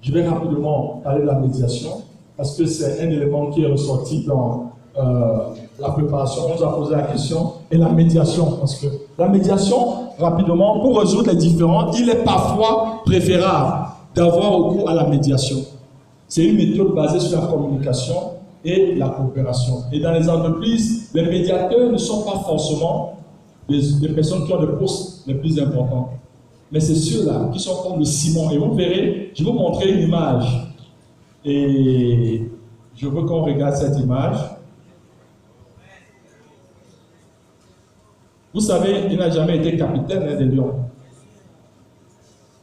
Je vais rapidement parler de la médiation, parce que c'est un élément qui est ressorti dans la préparation. On nous a posé la question, et la médiation, parce que la médiation, rapidement, pour résoudre les différends, il est parfois préférable d'avoir recours à la médiation. C'est une méthode basée sur la communication et la coopération. Et dans les entreprises, les médiateurs ne sont pas forcément des personnes qui ont les postes les plus importants. Mais c'est ceux-là qui sont comme le ciment. Et vous verrez, je vais vous montrer une image. Et je veux qu'on regarde cette image. Vous savez, il n'a jamais été capitaine des Lions.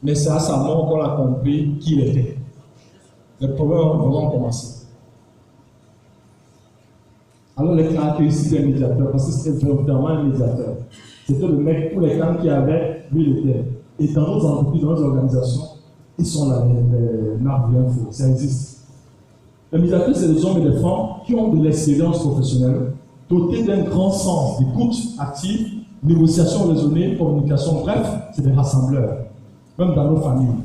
Mais c'est à sa mort qu'on a compris qui il était. Les problèmes ont vraiment commencé. Alors les caractéristiques des médiateurs, parce que c'était vraiment un médiateur. C'était le mec, tous les camps qu'il y avait, lui il était. Et dans nos entreprises, dans nos organisations, ils sont là, les marques d'info, ça existe. Les médiateurs, c'est des hommes et des femmes qui ont de l'expérience professionnelle, dotés d'un grand sens d'écoute active, négociation raisonnée, communication, bref, c'est des rassembleurs, même dans nos familles.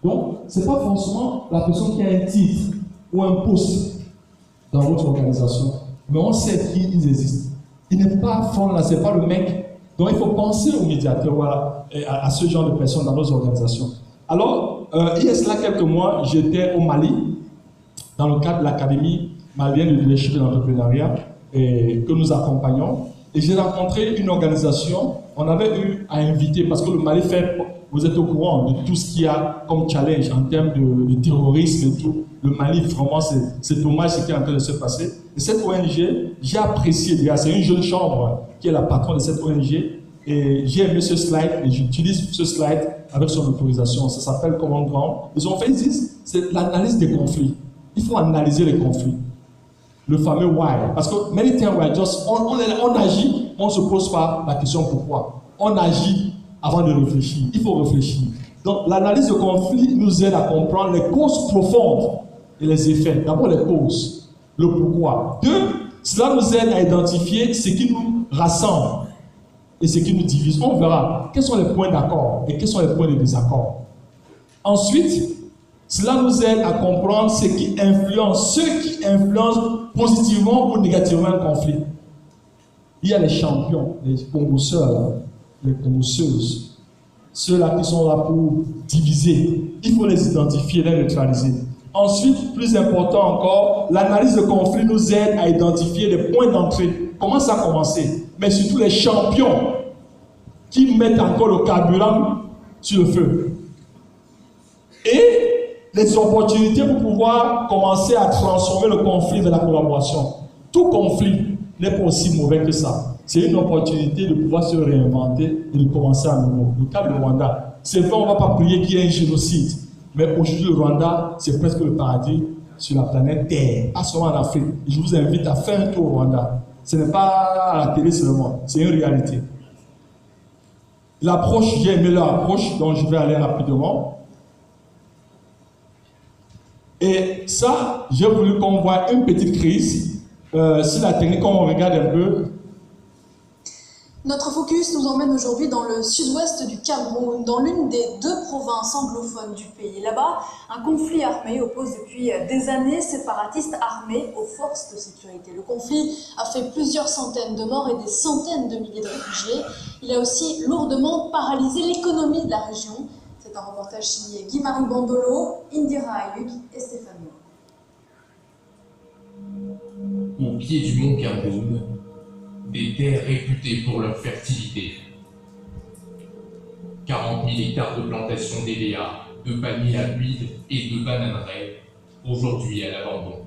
Donc, ce n'est pas forcément la personne qui a un titre ou un poste dans votre organisation, mais on sait qu'ils existent. Il n'est pas fond là, ce n'est pas le mec. Donc, il faut penser aux médiateurs, voilà, à ce genre de personnes dans nos organisations. Alors, il y a cela quelques mois, j'étais au Mali, dans le cadre de l'Académie malienne de leadership et d'entrepreneuriat, que nous accompagnons. Et j'ai rencontré une organisation, on avait eu à inviter, parce que le Mali fait, vous êtes au courant de tout ce qu'il y a comme challenge en termes de terrorisme et tout. Le Mali, vraiment, c'est dommage ce qui est en train de se passer. Et cette ONG, j'ai apprécié, c'est une jeune chambre qui est la patronne de cette ONG. Et j'ai aimé ce slide, et j'utilise ce slide avec son autorisation. Ça s'appelle Common Ground. Ils ont fait, ils disent, c'est l'analyse des conflits. Il faut analyser les conflits. Le fameux why. Parce que many times we are just, on agit, on ne se pose pas la question pourquoi. On agit avant de réfléchir. Il faut réfléchir. Donc l'analyse de conflit nous aide à comprendre les causes profondes et les effets. D'abord les causes, le pourquoi. Deux, cela nous aide à identifier ce qui nous rassemble et ce qui nous divise. On verra quels sont les points d'accord et quels sont les points de désaccord. Ensuite, cela nous aide à comprendre ceux qui influencent positivement ou négativement un conflit. Il y a les champions, les congosseurs, les congosseuses, ceux-là qui sont là pour diviser. Il faut les identifier, les neutraliser. Ensuite, plus important encore, l'analyse de conflit nous aide à identifier les points d'entrée. Comment ça a commencé? Mais surtout les champions qui mettent encore le carburant sur le feu. Et les opportunités pour pouvoir commencer à transformer le conflit vers la collaboration. Tout conflit n'est pas aussi mauvais que ça. C'est une opportunité de pouvoir se réinventer et de commencer à nouveau. Le cas du Rwanda, c'est vrai, on ne va pas prier qu'il y ait un génocide. Mais aujourd'hui, le Rwanda, c'est presque le paradis sur la planète Terre, pas seulement en Afrique. Je vous invite à faire un tour au Rwanda. Ce n'est pas à la télé seulement, c'est une réalité. L'approche, j'ai aimé leur approche, donc je vais aller rapidement. Et ça, j'ai voulu qu'on voit une petite crise. Si la technique, on regarde un peu. Notre focus nous emmène aujourd'hui dans le sud-ouest du Cameroun, dans l'une des deux provinces anglophones du pays. Là-bas, un conflit armé oppose depuis des années séparatistes armés aux forces de sécurité. Le conflit a fait plusieurs centaines de morts et des centaines de milliers de réfugiés. Il a aussi lourdement paralysé l'économie de la région. C'est un reportage signé Guy-Marie Bandolo, Indira Ayuk et Stéphane Moore. Au pied du mont Cameroun, des terres réputées pour leur fertilité. 40 000 hectares de plantations d'EVA, de palmiers à huile et de bananeraies, aujourd'hui à l'abandon.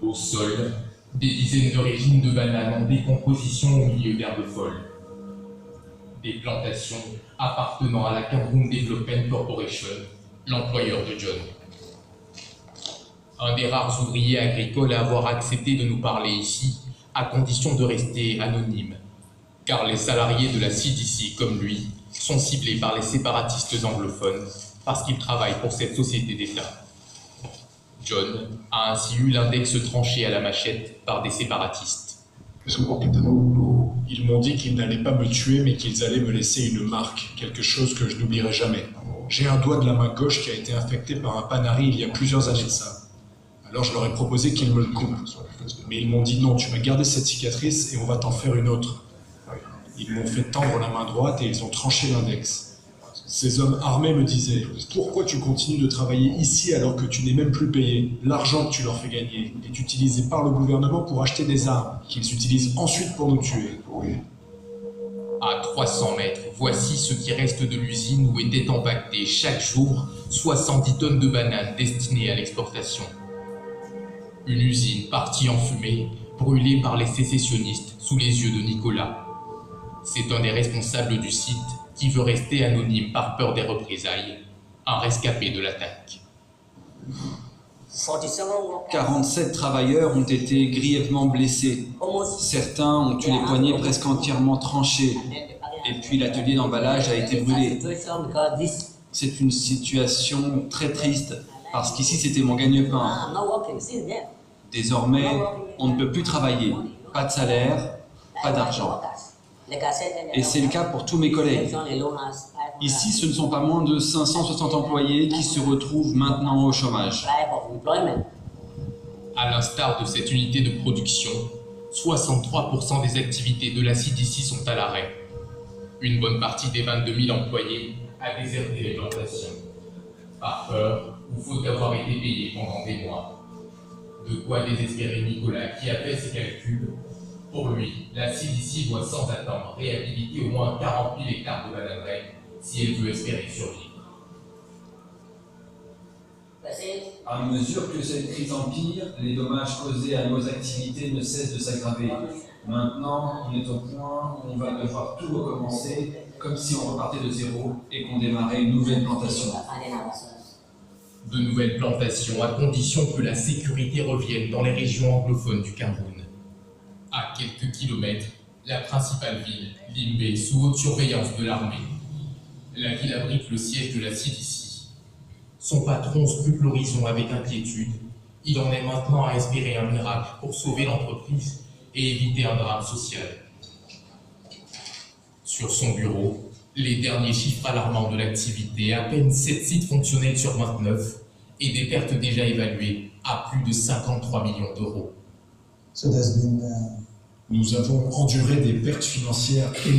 Au sol, des dizaines de régimes de bananes en décomposition au milieu d'herbes folles. Des plantations appartenant à la Cameroun Development Corporation, l'employeur de John. Un des rares ouvriers agricoles à avoir accepté de nous parler ici, à condition de rester anonyme, car les salariés de la CDC, comme lui, sont ciblés par les séparatistes anglophones parce qu'ils travaillent pour cette société d'État. John a ainsi eu l'index tranché à la machette par des séparatistes. It's walking to the Ils m'ont dit qu'ils n'allaient pas me tuer, mais qu'ils allaient me laisser une marque, quelque chose que je n'oublierai jamais. J'ai un doigt de la main gauche qui a été infecté par un panari il y a plusieurs années de ça. Alors je leur ai proposé qu'ils me le coupent. Mais ils m'ont dit non, tu vas garder cette cicatrice et on va t'en faire une autre. Ils m'ont fait tendre la main droite et ils ont tranché l'index. Ces hommes armés me disaient « Pourquoi tu continues de travailler ici alors que tu n'es même plus payé? L'argent que tu leur fais gagner est utilisé par le gouvernement pour acheter des armes, qu'ils utilisent ensuite pour nous tuer. » À 300 mètres, voici ce qui reste de l'usine où étaient empaquetées chaque jour 70 tonnes de bananes destinées à l'exportation. Une usine partie en fumée, brûlée par les sécessionnistes sous les yeux de Nicolas. C'est un des responsables du site qui veut rester anonyme par peur des représailles, un rescapé de l'attaque. 47 travailleurs ont été grièvement blessés. Certains ont eu les poignets presque entièrement tranchés. Et puis l'atelier d'emballage a été brûlé. C'est une situation très triste, parce qu'ici c'était mon gagne-pain. Désormais, on ne peut plus travailler. Pas de salaire, pas d'argent. Et c'est le cas pour tous mes collègues. Ici, ce ne sont pas moins de 560 employés qui se retrouvent maintenant au chômage. À l'instar de cette unité de production, 63% des activités de la CDC sont à l'arrêt. Une bonne partie des 22 000 employés a déserté les plantations. Par peur ou faute d'avoir été payé pendant des mois. De quoi désespérer Nicolas qui a fait ses calculs. Pour lui, la CDC doit sans attendre réhabiliter au moins 40 000 hectares de bananeraies si elle veut espérer survivre. À mesure que cette crise empire, les dommages causés à nos activités ne cessent de s'aggraver. Maintenant, on est au point où on va devoir tout recommencer, comme si on repartait de zéro et qu'on démarrait une nouvelle plantation. De nouvelles plantations à condition que la sécurité revienne dans les régions anglophones du Cameroun. À quelques kilomètres, la principale ville, Limbe, sous haute surveillance de l'armée. La ville abrite le siège de la CDC. Son patron scrute l'horizon avec inquiétude. Il en est maintenant à espérer un miracle pour sauver l'entreprise et éviter un drame social. Sur son bureau, les derniers chiffres alarmants de l'activité, à peine 7 sites fonctionnels sur 29 et des pertes déjà évaluées à plus de 53 millions d'euros. Nous avons enduré des pertes financières énormes.